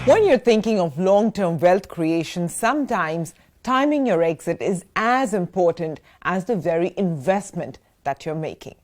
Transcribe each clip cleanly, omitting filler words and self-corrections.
When you're thinking of long-term wealth creation, sometimes timing your exit is as important as the very investment that you're making.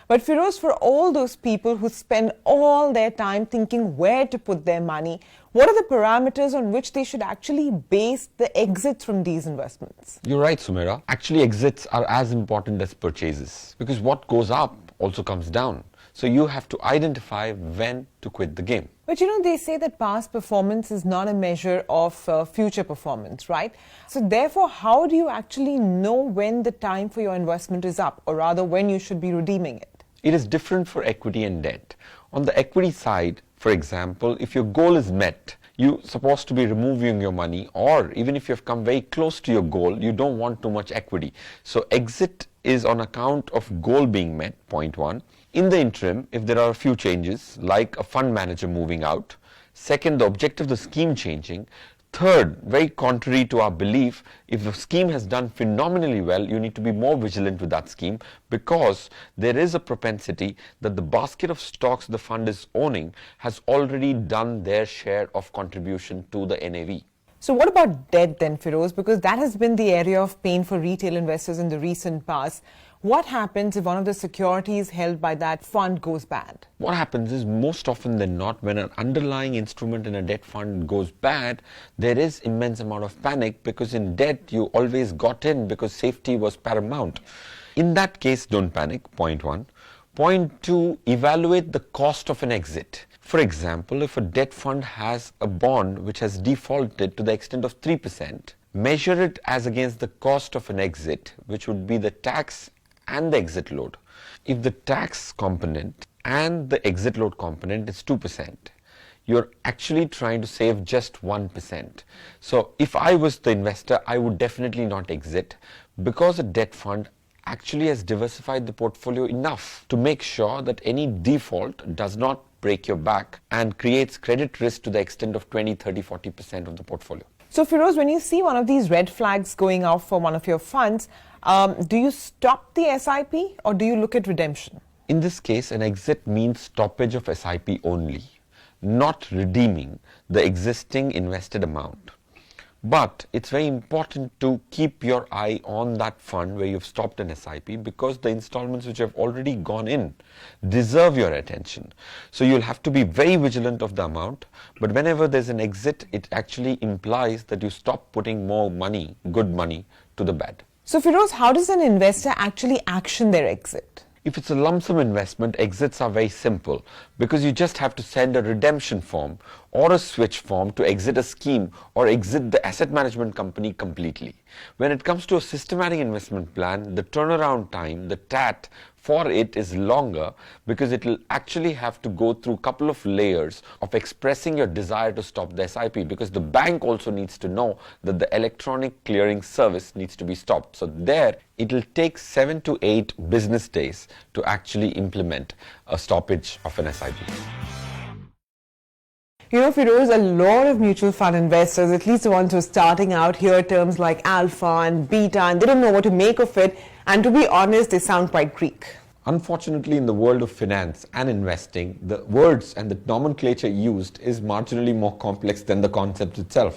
But Feroze, for all those people who spend all their time thinking where to put their money, what are the parameters on which they should actually base the exits from these investments? You're right, Sumera. Actually, exits are as important as purchases because what goes up also comes down. So you have to identify when to quit the game. But they say that past performance is not a measure of future performance, right? So therefore, how do you actually know when the time for your investment is up, or rather when you should be redeeming it? It is different for equity and debt. On the equity side, for example, if your goal is met, you're supposed to be removing your money, or even if you've come very close to your goal, you don't want too much equity. So exit is on account of goal being met, point one. In the interim, if there are a few changes, like a fund manager moving out. Second, the objective of the scheme changing. Third, very contrary to our belief, if the scheme has done phenomenally well, you need to be more vigilant with that scheme because there is a propensity that the basket of stocks the fund is owning has already done their share of contribution to the NAV. So what about debt then, Feroze? Because that has been the area of pain for retail investors in the recent past. What happens if one of the securities held by that fund goes bad? What happens is most often than not, when an underlying instrument in a debt fund goes bad, there is immense amount of panic because in debt you always got in because safety was paramount. In that case, don't panic, point one. Point two, evaluate the cost of an exit. For example, if a debt fund has a bond which has defaulted to the extent of 3%, measure it as against the cost of an exit, which would be the tax and the exit load. If the tax component and the exit load component is 2%, you're actually trying to save just 1%. So if I was the investor, I would definitely not exit because a debt fund actually has diversified the portfolio enough to make sure that any default does not break your back and creates credit risk to the extent of 20, 30, 40% of the portfolio. So Feroze, when you see one of these red flags going off for one of your funds, do you stop the SIP or do you look at redemption? In this case, an exit means stoppage of SIP only, not redeeming the existing invested amount. But it's very important to keep your eye on that fund where you've stopped an SIP because the installments which have already gone in deserve your attention. So you'll have to be very vigilant of the amount. But whenever there's an exit, it actually implies that you stop putting more money, good money, to the bad. So Feroze, how does an investor actually action their exit? If it's a lump sum investment, exits are very simple because you just have to send a redemption form or a switch form to exit a scheme or exit the asset management company completely. When it comes to a systematic investment plan, the turnaround time, the TAT, for it is longer because it will actually have to go through a couple of layers of expressing your desire to stop the SIP because the bank also needs to know that the electronic clearing service needs to be stopped. So there, it will take 7 to 8 business days to actually implement a stoppage of an SIP. Feroze, a lot of mutual fund investors, at least the ones who are starting out, hear terms like alpha and beta and they don't know what to make of it. And to be honest, they sound quite Greek. Unfortunately, in the world of finance and investing, the words and the nomenclature used is marginally more complex than the concept itself.